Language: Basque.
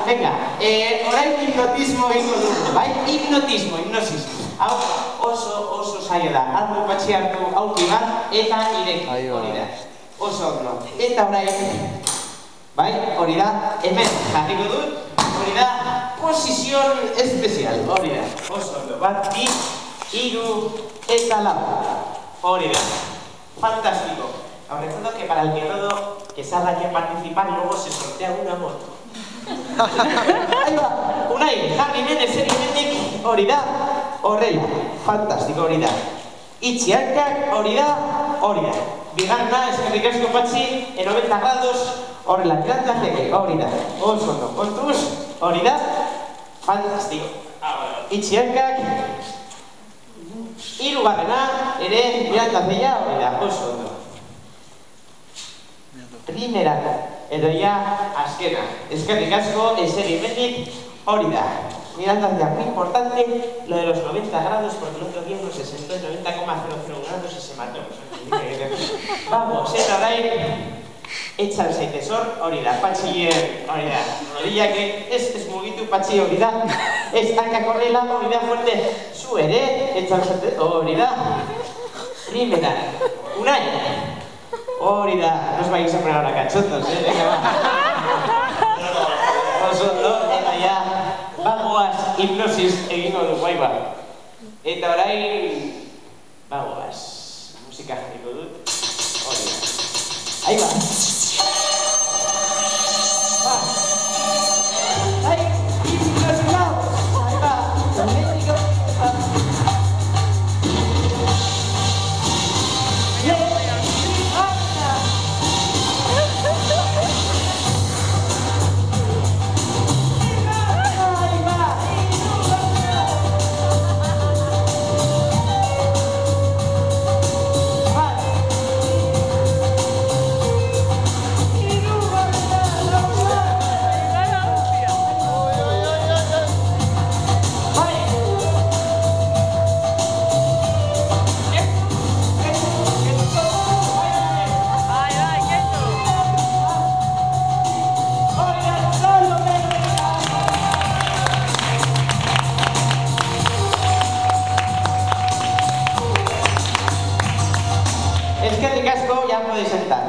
venga, orain hipnotismo egingo dugu, bai? Hipnotismo, hipnosis. Hau oso zaila da, albo patxi hartu auki bat eta ireki, hori da. Oso ondo. Eta orain, bai, hori da, hemen jarriko dut, hori da, posizion espezial, hori da. Oso ondo, bat, bi, hiru eta lau, hori da. Fantástico. Os recuerdo que para el que todo que salga aquí a participar, luego se sortea una moto. Ahí va, Unai, jarri bene, zer imenik, hori da, horrela, fantastiko hori da. Itxiankak, hori da. Bigarna, eskerrik asko patxi, en 90 grados, horrela, tirantlateke, hori da. Oso ondo, kontuz, hori da, fantastiko. Itxiankak, hirugarrena, ere, tirantlatzea, hori da, oso ondo. Primerako, edo ja, azkena. Eskerrik asko, ezer imenik, hori da. Mirad, muy importante lo de los 90 grados, porque el otro día uno se sentó en 90,00 grados y se mató. Vamos, eta orain, etxan zaitezor, hori da, patxien, hori da. Rodilla que ez mugitu patxi hori da. Ez hankak horrela, hori da fuerte. Zu ere, etxan zaitezor, hori da. Primera, Unai. Hori da, nos vais a poner ahora cachondos, venga, va. Nosotros, eta ya, bagoaz, hipnosis egingo du, guai ba. Eta orain, bagoaz, musika jarriko dut, hori da. Ahí va. Va. Ahí, hipnotizados. Ahí va, eléctrico. Eskerrik asko, ya podéis sentar.